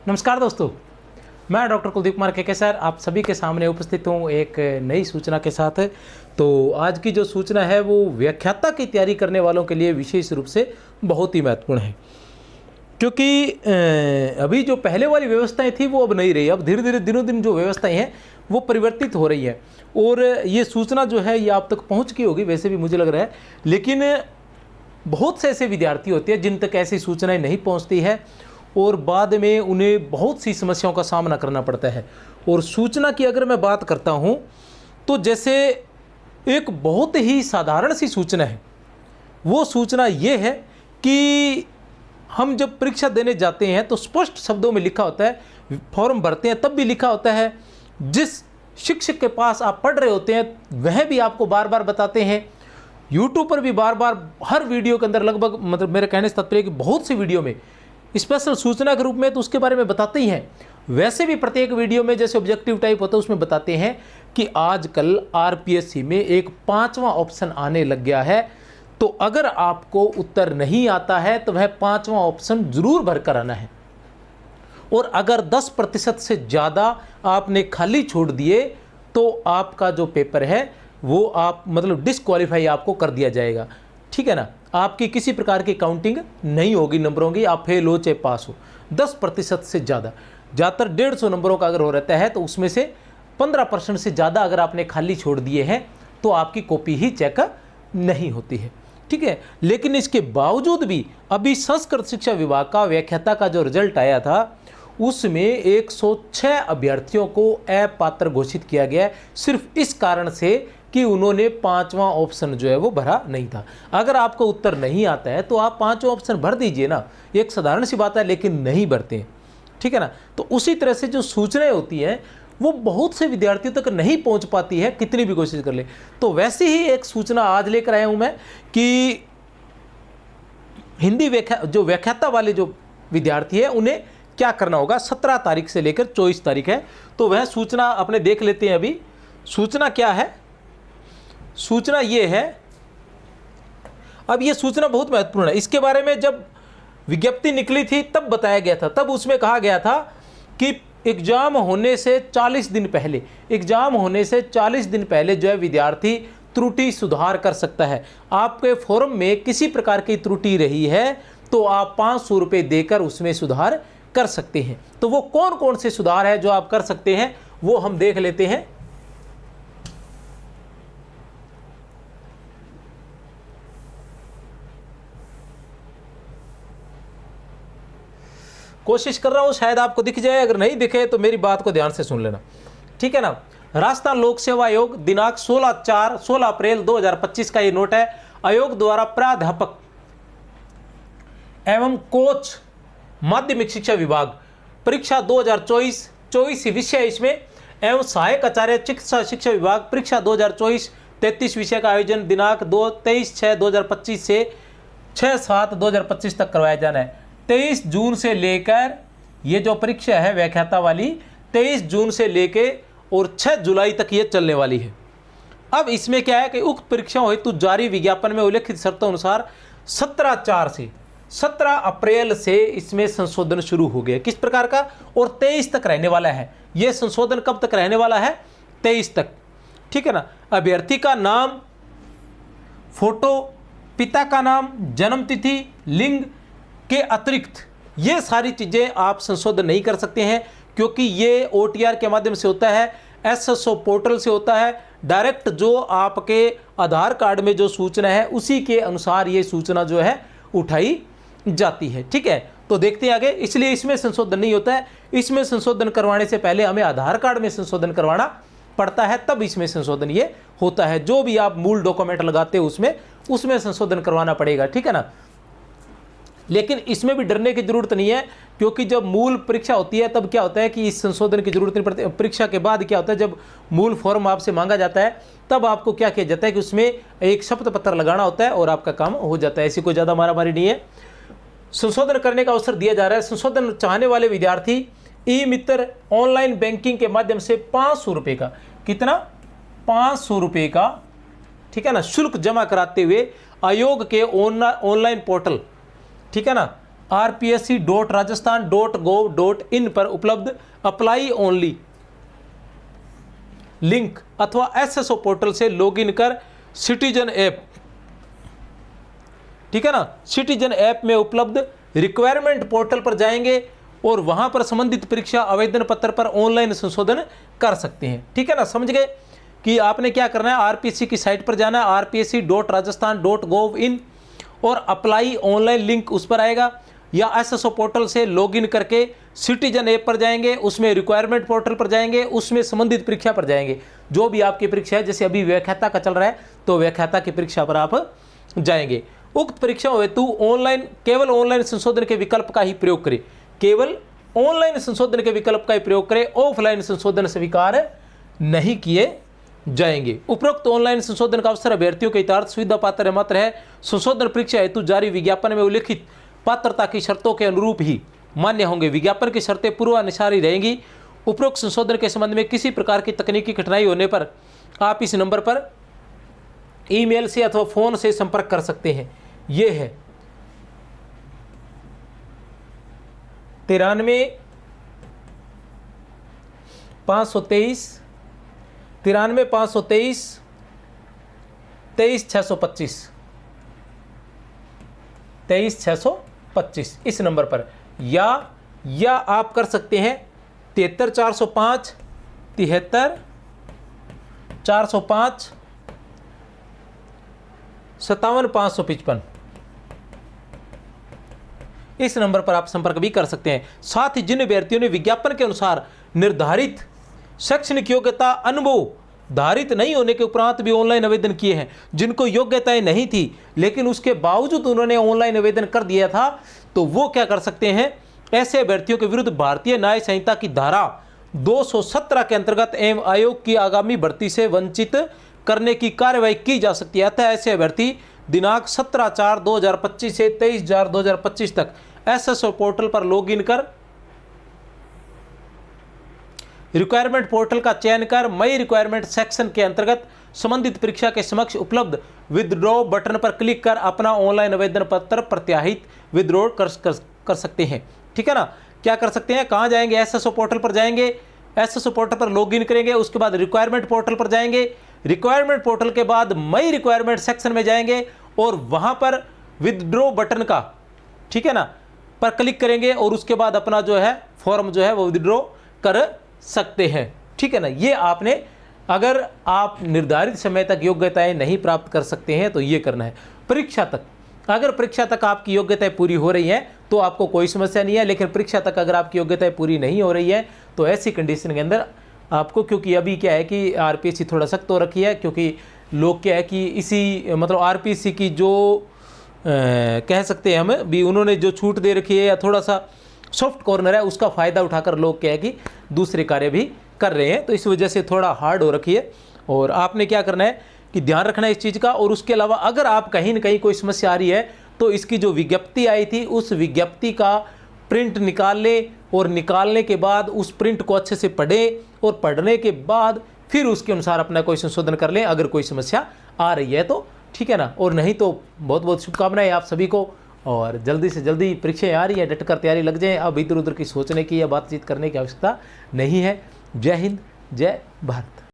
नमस्कार दोस्तों, मैं डॉक्टर कुलदीप कुमार के सर आप सभी के सामने उपस्थित हूँ एक नई सूचना के साथ। तो आज की जो सूचना है वो व्याख्याता की तैयारी करने वालों के लिए विशेष रूप से बहुत ही महत्वपूर्ण है, क्योंकि अभी जो पहले वाली व्यवस्थाएं थी वो अब नहीं रही। अब धीरे धीरे दिनों दिन जो व्यवस्थाएं हैं वो परिवर्तित हो रही है और ये सूचना जो है ये आप तक पहुँच गई होगी वैसे भी मुझे लग रहा है, लेकिन बहुत से ऐसे विद्यार्थी होते हैं जिन तक ऐसी सूचनाएं नहीं पहुंचती है और बाद में उन्हें बहुत सी समस्याओं का सामना करना पड़ता है। और सूचना की अगर मैं बात करता हूं तो जैसे एक बहुत ही साधारण सी सूचना है, वो सूचना ये है कि हम जब परीक्षा देने जाते हैं तो स्पष्ट शब्दों में लिखा होता है, फॉर्म भरते हैं तब भी लिखा होता है, जिस शिक्षक के पास आप पढ़ रहे होते हैं वह भी आपको बार बार बताते हैं, यूट्यूब पर भी बार बार हर वीडियो के अंदर लगभग मतलब मेरे कहने से तात्पर्य कि बहुत सी वीडियो में स्पेशल सूचना के रूप में तो उसके बारे में बताते ही हैं, वैसे भी प्रत्येक वीडियो में जैसे ऑब्जेक्टिव टाइप होता है उसमें बताते हैं कि आजकल आरपीएससी में एक 5वां ऑप्शन आने लग गया है। तो अगर आपको उत्तर नहीं आता है तो वह 5वां ऑप्शन जरूर भर कर आना है, और अगर 10% से ज़्यादा आपने खाली छोड़ दिए तो आपका जो पेपर है वो आप मतलब डिसक्वालीफाई आपको कर दिया जाएगा, ठीक है ना। आपकी किसी प्रकार की काउंटिंग नहीं होगी नंबरों की, आप फेल हो चाहे पास हो। 10% से ज़्यादातर 150 नंबरों का अगर हो रहता है तो उसमें से 15% से ज़्यादा अगर आपने खाली छोड़ दिए हैं तो आपकी कॉपी ही चेक नहीं होती है, ठीक है। लेकिन इसके बावजूद भी अभी संस्कृत शिक्षा विभाग का व्याख्याता का जो रिजल्ट आया था उसमें 106 अभ्यर्थियों को अपात्र घोषित किया गया है, सिर्फ इस कारण से कि उन्होंने 5वां ऑप्शन जो है वो भरा नहीं था। अगर आपको उत्तर नहीं आता है तो आप 5वां ऑप्शन भर दीजिए ना, एक साधारण सी बात है, लेकिन नहीं भरते हैं, ठीक है ना। तो उसी तरह से जो सूचनाएं होती हैं वो बहुत से विद्यार्थियों तक नहीं पहुंच पाती है कितनी भी कोशिश कर ले। तो वैसे ही एक सूचना आज लेकर आया हूं मैं कि हिंदी जो व्याख्याता वाले जो विद्यार्थी है उन्हें क्या करना होगा। 17 तारीख से लेकर 24 तारीख है, तो वह सूचना अपने देख लेते हैं। अभी सूचना क्या है, सूचना ये है, अब ये सूचना बहुत महत्वपूर्ण है। इसके बारे में जब विज्ञप्ति निकली थी तब बताया गया था, तब उसमें कहा गया था कि एग्जाम होने से 40 दिन पहले जो है विद्यार्थी त्रुटि सुधार कर सकता है। आपके फॉर्म में किसी प्रकार की त्रुटि रही है तो आप 500 रुपये देकर उसमें सुधार कर सकते हैं। तो वो कौन कौन से सुधार है जो आप कर सकते हैं वो हम देख लेते हैं। कोशिश कर रहा हूं शायद आपको दिख जाए, अगर नहीं दिखे तो मेरी बात को ध्यान से सुन लेना, ठीक है ना। राजस्थान लोक सेवा आयोग दिनांक 16 अप्रैल 2025 का ये नोट है। आयोग द्वारा प्राध्यापक एवं कोच माध्यमिक शिक्षा विभाग परीक्षा 2024 विषय इसमें एवं सहायक आचार्य चिकित्सा शिक्षा विभाग परीक्षा 2024 33 विषय का आयोजन दिनांक 23/6/2025 से 6/7/2025 तक करवाया जाना है। 23 जून से लेकर ये जो परीक्षा है व्याख्याता वाली 23 जून से लेके और 6 जुलाई तक ये चलने वाली है। अब इसमें क्या है कि उक्त परीक्षाओं हेतु जारी विज्ञापन में उल्लेखित शर्तों अनुसार 17 अप्रैल से इसमें संशोधन शुरू हो गया। किस प्रकार का, और 23 तक रहने वाला है। यह संशोधन कब तक रहने वाला है, 23 तक, ठीक है ना। अभ्यर्थी का नाम, फोटो, पिता का नाम, जन्म तिथि, लिंग के अतिरिक्त ये सारी चीज़ें आप संशोधन नहीं कर सकते हैं, क्योंकि ये OTR के माध्यम से होता है, SSO पोर्टल से होता है। डायरेक्ट जो आपके आधार कार्ड में जो सूचना है उसी के अनुसार ये सूचना जो है उठाई जाती है, ठीक है। तो देखते हैं आगे, इसलिए इसमें संशोधन नहीं होता है। इसमें संशोधन करवाने से पहले हमें आधार कार्ड में संशोधन करवाना पड़ता है, तब इसमें संशोधन ये होता है। जो भी आप मूल डॉक्यूमेंट लगाते हो उसमें संशोधन करवाना पड़ेगा, ठीक है ना। लेकिन इसमें भी डरने की जरूरत नहीं है, क्योंकि जब मूल परीक्षा होती है तब क्या होता है कि इस संशोधन की जरूरत नहीं पड़ती। परीक्षा के बाद क्या होता है, जब मूल फॉर्म आपसे मांगा जाता है तब आपको क्या किया जाता है कि उसमें एक शपथ पत्र लगाना होता है और आपका काम हो जाता है। ऐसी कोई ज़्यादा मारामारी नहीं है। संशोधन करने का अवसर दिया जा रहा है। संशोधन चाहने वाले विद्यार्थी ई मित्र ऑनलाइन बैंकिंग के माध्यम से 500 रुपये का, कितना, 500 रुपये का, ठीक है ना, शुल्क जमा कराते हुए आयोग के ऑनलाइन पोर्टल, ठीक है ना, rpsc.rajasthan.gov.in पर उपलब्ध अप्लाई ओनली लिंक अथवा एसएसओ पोर्टल से लॉगिन कर सिटीजन ऐप, ठीक है ना, सिटीजन ऐप में उपलब्ध रिक्वायरमेंट पोर्टल पर जाएंगे और वहां पर संबंधित परीक्षा आवेदन पत्र पर ऑनलाइन संशोधन कर सकते हैं। ठीक है ना, समझ गए कि आपने क्या करना है, आरपीएससी की साइट पर जाना है rpsc.rajasthan.gov.in और अप्लाई ऑनलाइन लिंक उस पर आएगा, या एसएसओ पोर्टल से लॉगिन करके सिटीजन ऐप पर जाएंगे, उसमें रिक्वायरमेंट पोर्टल पर जाएंगे, उसमें संबंधित परीक्षा पर जाएंगे, जो भी आपकी परीक्षा है। जैसे अभी व्याख्याता का चल रहा है तो व्याख्याता की परीक्षा पर आप जाएंगे। उक्त परीक्षा हेतु ऑनलाइन केवल ऑनलाइन संशोधन के विकल्प का ही प्रयोग करें, केवल ऑनलाइन संशोधन के विकल्प का ही प्रयोग करें, ऑफलाइन संशोधन स्वीकार नहीं किए जाएंगे। उपरोक्त ऑनलाइन संशोधन का अवसर अभ्यर्थियों के हितार्थ सुविधा पात्र मात्र है। संशोधन परीक्षा हेतु जारी विज्ञापन में उल्लिखित पात्रता की शर्तों के अनुरूप ही मान्य होंगे। विज्ञापन की शर्तें पूर्वानुसार ही रहेंगी। उपरोक्त संशोधन के संबंध में किसी प्रकार की तकनीकी कठिनाई होने पर आप इस नंबर पर ईमेल से अथवा फोन से संपर्क कर सकते हैं। ये है 93 523 23 625 इस नंबर पर, या आप कर सकते हैं 73 405 73 405 57 555 इस नंबर पर आप संपर्क भी कर सकते हैं। साथ ही जिन अभ्यर्थियों ने विज्ञापन के अनुसार निर्धारित शैक्षणिक योग्यता अनुभव धारित नहीं होने के उपरांत भी ऑनलाइन आवेदन किए हैं, जिनको योग्यताएं नहीं थी लेकिन उसके बावजूद उन्होंने ऑनलाइन आवेदन कर दिया था, तो वो क्या कर सकते हैं, ऐसे अभ्यर्थियों के विरुद्ध भारतीय न्याय संहिता की धारा 217 के अंतर्गत एवं आयोग की आगामी भर्ती से वंचित करने की कार्रवाई की जा सकती है। अतः ऐसे अभ्यर्थी दिनांक 17/4/2025 से 23/4/2025 तक एसएसओ पोर्टल पर लॉगिन कर रिक्वायरमेंट पोर्टल का चयन कर मई रिक्वायरमेंट सेक्शन के अंतर्गत संबंधित परीक्षा के समक्ष उपलब्ध विदड्रॉ बटन पर क्लिक कर अपना ऑनलाइन आवेदन पत्र प्रत्याहित विदड्रॉ कर सकते हैं। ठीक है ना, क्या कर सकते हैं, कहाँ जाएंगे, एसएसओ पोर्टल पर जाएंगे, एसएसओ पोर्टल पर लॉगिन करेंगे, उसके बाद रिक्वायरमेंट पोर्टल पर जाएंगे, रिक्वायरमेंट पोर्टल के बाद मई रिक्वायरमेंट सेक्शन में जाएंगे और वहां पर विदड्रॉ बटन का, ठीक है ना, पर क्लिक करेंगे और उसके बाद अपना जो है फॉर्म जो है वो विदड्रॉ कर सकते हैं। ठीक है ना, ये आपने, अगर आप निर्धारित समय तक योग्यताएं नहीं प्राप्त कर सकते हैं तो ये करना है। परीक्षा तक, अगर परीक्षा तक आपकी योग्यताएं पूरी हो रही हैं तो आपको कोई समस्या नहीं है, लेकिन परीक्षा तक अगर आपकी योग्यताएं पूरी नहीं हो रही है तो ऐसी कंडीशन के अंदर आपको, क्योंकि अभी क्या है कि आरपीएससी थोड़ा सख्त हो रखी है, क्योंकि लोग क्या है कि इसी मतलब आरपीएससी की जो कह सकते हैं हम भी, उन्होंने जो छूट दे रखी है या थोड़ा सा सॉफ्ट कॉर्नर है, उसका फ़ायदा उठाकर लोग क्या है कि दूसरे कार्य भी कर रहे हैं, तो इस वजह से थोड़ा हार्ड हो रखी है। और आपने क्या करना है कि ध्यान रखना है इस चीज़ का। और उसके अलावा अगर आप कहीं ना कहीं कोई समस्या आ रही है तो इसकी जो विज्ञप्ति आई थी उस विज्ञप्ति का प्रिंट निकाल लें, और निकालने के बाद उस प्रिंट को अच्छे से पढ़ें, और पढ़ने के बाद फिर उसके अनुसार अपना कोई संशोधन कर लें अगर कोई समस्या आ रही है तो। ठीक है ना, और नहीं तो बहुत बहुत शुभकामनाएं आप सभी को, और जल्दी से जल्दी परीक्षाएं आ रही है, डट कर तैयारी लग जाए। अब इधर उधर की सोचने की या बातचीत करने की आवश्यकता नहीं है। जय हिंद, जय भारत।